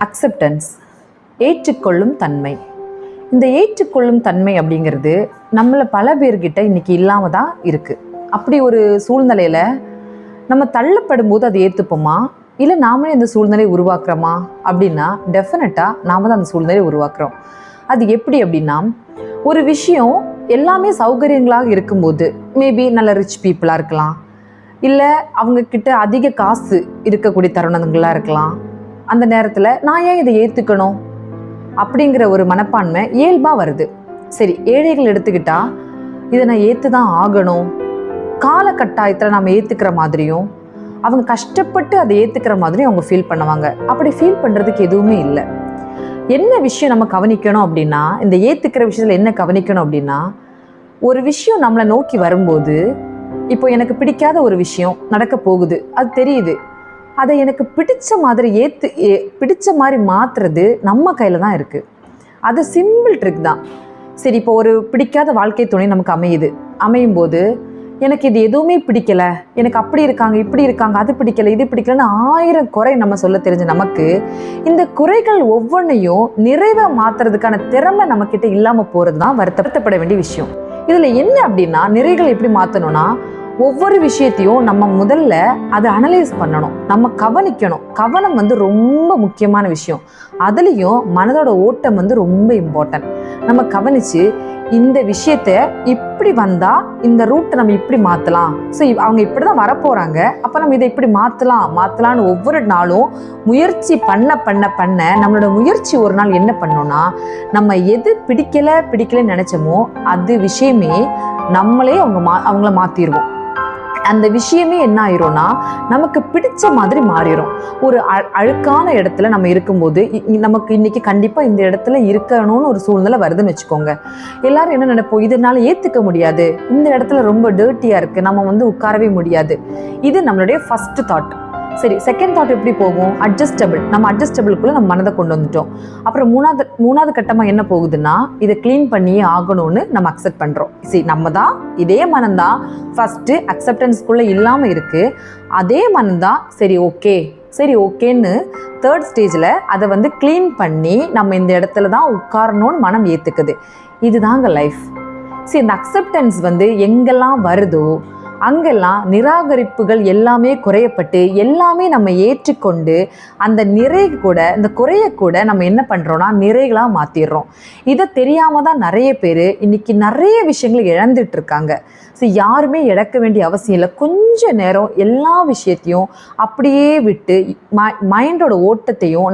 Acceptance, ஏற்றுக்கொள்ளும் தன்மை. இந்த ஏற்றுக்கொள்ளும் தன்மை அப்படிங்கிறது நம்மளை பல பேர்கிட்ட இன்றைக்கி இல்லாமல் தான் இருக்குது. அப்படி ஒரு சூழ்நிலையில் நம்ம தள்ளப்படும் போது அதை ஏற்றுப்போமா, இல்லை நாமளே இந்த சூழ்நிலையை உருவாக்குறோமா அப்படின்னா டெஃபினட்டாக நாம் தான் அந்த சூழ்நிலையை உருவாக்குறோம். அது எப்படி அப்படின்னா, ஒரு விஷயம் எல்லாமே சௌகரியங்களாக இருக்கும்போது, மேபி நல்ல ரிச் பீப்புளாக இருக்கலாம், இல்லை அவங்கக்கிட்ட அதிக காசு இருக்கக்கூடிய தருணங்களாக இருக்கலாம். அந்த நேரத்தில் நான் ஏன் இதை ஏற்றுக்கணும் அப்படிங்கிற ஒரு மனப்பான்மை இயல்பாக வருது. சரி, ஏழைகள் எடுத்துக்கிட்டால் இதை நான் ஏற்று தான் ஆகணும், காலகட்டாயத்தில் நம்ம ஏற்றுக்கிற மாதிரியும் அவங்க கஷ்டப்பட்டு அதை ஏற்றுக்கிற மாதிரியும் அவங்க ஃபீல் பண்ணுவாங்க. அப்படி ஃபீல் பண்ணுறதுக்கு எதுவுமே இல்லை. என்ன விஷயம் நம்ம கவனிக்கணும் அப்படின்னா, இந்த ஏற்றுக்கிற விஷயத்தில் என்ன கவனிக்கணும் அப்படின்னா, ஒரு விஷயம் நம்மளை நோக்கி வரும்போது, இப்போ எனக்கு பிடிக்காத ஒரு விஷயம் நடக்க போகுது, அது தெரியுது. அதை எனக்கு பிடிச்ச மாதிரி பிடிச்ச மாதிரி மாற்றுறது நம்ம கையில் தான் இருக்குது. அது சிம்பிள் ட்ரிக் தான். சரி, இப்போ ஒரு பிடிக்காத வாழ்க்கை துணை நமக்கு அமையும் போது, எனக்கு இது எதுவுமே பிடிக்கலை, எனக்கு அப்படி இருக்காங்க, இப்படி இருக்காங்க, அது பிடிக்கலை, இது பிடிக்கலைன்னு 1000 குறை நம்ம சொல்ல தெரிஞ்ச நமக்கு, இந்த குறைகள் ஒவ்வொன்றையும் நிறைவாக மாற்றுறதுக்கான திறமை நம்மக்கிட்ட இல்லாமல் போகிறது தான் வருத்தப்பட வேண்டிய விஷயம். இதில் என்ன அப்படின்னா, நிறைகள் எப்படி மாற்றணும்னா, ஒவ்வொரு விஷயத்தையும் நம்ம முதல்ல அதை அனலைஸ் பண்ணணும், நம்ம கவனிக்கணும். கவனம் ரொம்ப முக்கியமான விஷயம். அதுலேயும் மனதோட ஓட்டம் ரொம்ப இம்பார்ட்டன்ட். நம்ம கவனித்து இந்த விஷயத்த இப்படி வந்தால் இந்த ரூட்டை நம்ம இப்படி மாற்றலாம், ஸோ அவங்க இப்படி தான் வரப்போகிறாங்க, அப்போ நம்ம இதை இப்படி மாற்றலான்னு ஒவ்வொரு நாளும் முயற்சி பண்ண நம்மளோட முயற்சி ஒரு நாள் என்ன பண்ணோன்னா, நம்ம எது பிடிக்கலைன்னு நினச்சோமோ அது விஷயமே நம்மளே அவங்கள மாற்றிடுவோம். அந்த விஷயமே என்ன ஆயிரும்னா, நமக்கு பிடிச்ச மாதிரி மாறிடும். ஒரு அழுக்கான இடத்துல நம்ம இருக்கும்போது, நமக்கு இன்னைக்கு கண்டிப்பாக இந்த இடத்துல இருக்கணும்னு ஒரு சூழ்நிலை வருதுன்னு வச்சுக்கோங்க. எல்லாரும் என்ன நினைப்போம், இதனால ஏற்றுக்க முடியாது, இந்த இடத்துல ரொம்ப டர்ட்டியாக இருக்குது, நம்ம உட்காரவே முடியாது. இது நம்மளுடைய ஃபர்ஸ்ட் தாட். சரி, செகண்ட் தாட் எப்படி போகும்? அட்ஜஸ்டபிள். நம்ம அட்ஜஸ்டபிளுக்குள்ளே நம்ம மனதை கொண்டு வந்துட்டோம். அப்புறம் மூணாவது கட்டமாக என்ன போகுதுன்னா, இதை க்ளீன் பண்ணியே ஆகணும்னு நம்ம அக்செப்ட் பண்ணுறோம். சரி, நம்ம தான் இதே மனம்தான் ஃபஸ்ட்டு அக்செப்டன்ஸ்குள்ளே இல்லாமல் இருக்குது. அதே மனம்தான் சரி ஓகேன்னு தேர்ட் ஸ்டேஜில் அதை க்ளீன் பண்ணி நம்ம இந்த இடத்துல தான் உட்காரணும்னு மனம் ஏற்றுக்குது. இதுதாங்க லைஃப். சரி, இந்த அக்செப்டன்ஸ் எங்கெல்லாம் வருதோ அங்கெல்லாம் நிராகரிப்புகள் எல்லாமே குறையப்பட்டு எல்லாமே நம்ம ஏற்றுக்கொண்டு அந்த இந்த குறைய கூட நம்ம என்ன பண்ணுறோன்னா நிறைகளாக மாற்றிடுறோம். இதை தெரியாமல் தான் நிறைய பேர் இன்றைக்கி நிறைய விஷயங்களை இழந்துட்டு இருக்காங்க. ஸோ யாருமே இழக்க வேண்டிய அவசியம் இல்லை. கொஞ்ச நேரம் எல்லா விஷயத்தையும் அப்படியே விட்டு மைண்டோட ஓட்டத்தையும்